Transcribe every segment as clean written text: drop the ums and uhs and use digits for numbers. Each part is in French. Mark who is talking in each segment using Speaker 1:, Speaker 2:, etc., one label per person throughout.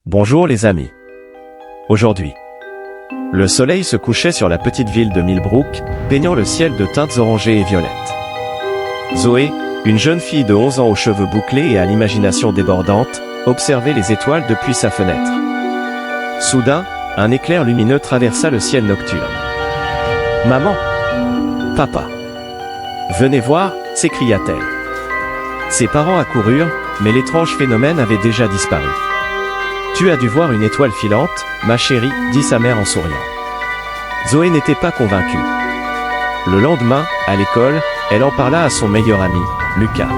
Speaker 1: Bonjour les amis. Aujourd'hui, le soleil se couchait sur la petite ville de Millbrook, peignant le ciel de teintes orangées et violettes. Zoé, une jeune fille de 11 ans aux cheveux bouclés et à l'imagination débordante, observait les étoiles depuis sa fenêtre. Soudain, un éclair lumineux traversa le ciel nocturne. « Maman! Papa! Venez voir !» s'écria-t-elle. Ses parents accoururent, mais l'étrange phénomène avait déjà disparu. « Tu as dû voir une étoile filante, ma chérie, » dit sa mère en souriant. Zoé n'était pas convaincue. Le lendemain, à l'école, elle en parla à son meilleur ami, Lucas.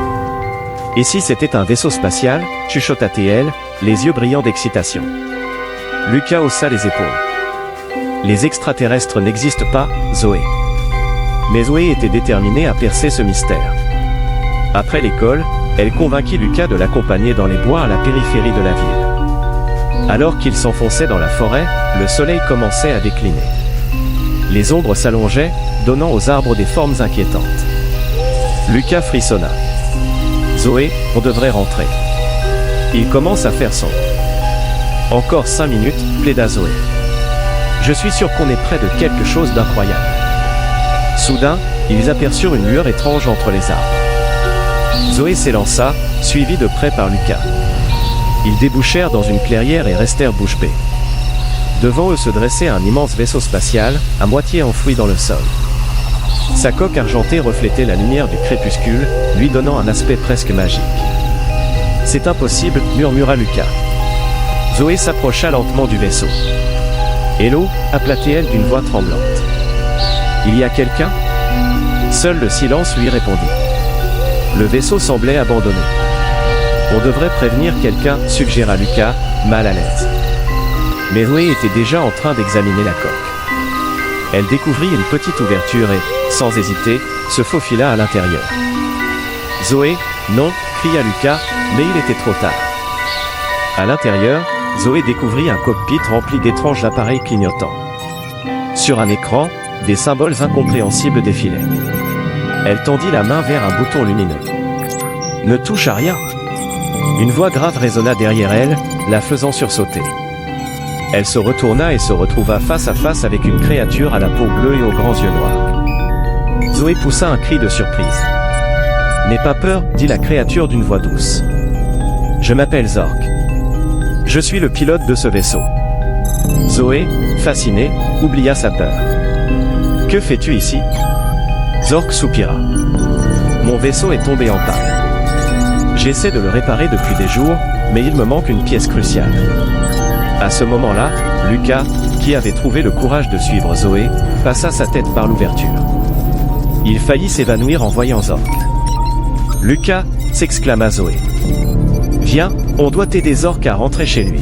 Speaker 1: « Et si c'était un vaisseau spatial ?» chuchota-t-elle, les yeux brillants d'excitation. Lucas haussa les épaules. « Les extraterrestres n'existent pas, Zoé. » Mais Zoé était déterminée à percer ce mystère. Après l'école, elle convainquit Lucas de l'accompagner dans les bois à la périphérie de la ville. Alors qu'il s'enfonçait dans la forêt, le soleil commençait à décliner. Les ombres s'allongeaient, donnant aux arbres des formes inquiétantes. Lucas frissonna. « Zoé, on devrait rentrer. Il commence à faire sombre. »« Encore 5 minutes, plaida Zoé. Je suis sûr qu'on est près de quelque chose d'incroyable. » Soudain, ils aperçurent une lueur étrange entre les arbres. Zoé s'élança, suivie de près par Lucas. Ils débouchèrent dans une clairière et restèrent bouche bée. Devant eux se dressait un immense vaisseau spatial, à moitié enfoui dans le sol. Sa coque argentée reflétait la lumière du crépuscule, lui donnant un aspect presque magique. « C'est impossible, » murmura Lucas. Zoé s'approcha lentement du vaisseau. « Hello » appela-t-elle d'une voix tremblante. « Il y a quelqu'un » Seul le silence lui répondit. Le vaisseau semblait abandonné. « On devrait prévenir quelqu'un » suggéra Lucas, mal à l'aise. Mais Zoé était déjà en train d'examiner la coque. Elle découvrit une petite ouverture et, sans hésiter, se faufila à l'intérieur. « Zoé, non !» cria Lucas, mais il était trop tard. À l'intérieur, Zoé découvrit un cockpit rempli d'étranges appareils clignotants. Sur un écran, des symboles incompréhensibles défilaient. Elle tendit la main vers un bouton lumineux. « Ne touche à rien !» Une voix grave résonna derrière elle, la faisant sursauter. Elle se retourna et se retrouva face à face avec une créature à la peau bleue et aux grands yeux noirs. Zoé poussa un cri de surprise. « N'aie pas peur » dit la créature d'une voix douce. « Je m'appelle Zork. Je suis le pilote de ce vaisseau. » Zoé, fascinée, oublia sa peur. « Que fais-tu ici ?» Zork soupira. « Mon vaisseau est tombé en panne. J'essaie de le réparer depuis des jours, mais il me manque une pièce cruciale. » À ce moment-là, Lucas, qui avait trouvé le courage de suivre Zoé, passa sa tête par l'ouverture. Il faillit s'évanouir en voyant Zork. « Lucas !» s'exclama Zoé. « Viens, on doit aider Zork à rentrer chez lui. »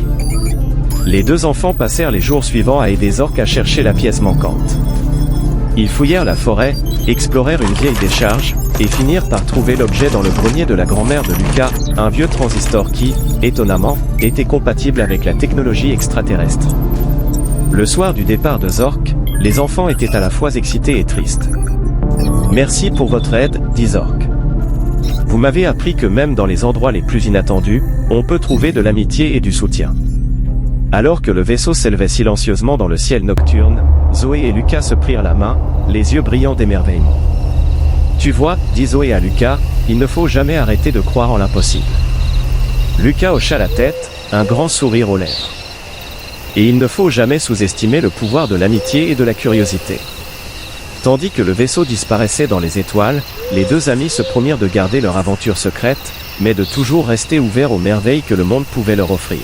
Speaker 1: Les deux enfants passèrent les jours suivants à aider Zork à chercher la pièce manquante. Ils fouillèrent la forêt, explorèrent une vieille décharge, et finirent par trouver l'objet dans le grenier de la grand-mère de Lucas, un vieux transistor qui, étonnamment, était compatible avec la technologie extraterrestre. Le soir du départ de Zork, les enfants étaient à la fois excités et tristes. « Merci pour votre aide, » dit Zork. « Vous m'avez appris que même dans les endroits les plus inattendus, on peut trouver de l'amitié et du soutien. » Alors que le vaisseau s'élevait silencieusement dans le ciel nocturne, Zoé et Lucas se prirent la main, les yeux brillants d'émerveillement. « Tu vois, » dit Zoé à Lucas, « il ne faut jamais arrêter de croire en l'impossible. » Lucas hocha la tête, un grand sourire aux lèvres. Et il ne faut jamais sous-estimer le pouvoir de l'amitié et de la curiosité. Tandis que le vaisseau disparaissait dans les étoiles, les deux amis se promirent de garder leur aventure secrète, mais de toujours rester ouverts aux merveilles que le monde pouvait leur offrir.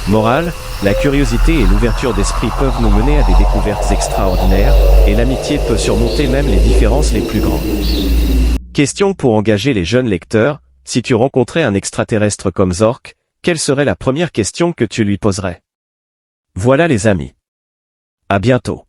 Speaker 1: Morale, la curiosité et l'ouverture d'esprit peuvent nous mener à des découvertes extraordinaires, et l'amitié peut surmonter même les différences les plus grandes. Question pour engager les jeunes lecteurs, si tu rencontrais un extraterrestre comme Zork, quelle serait la première question que tu lui poserais? Voilà les amis. À bientôt.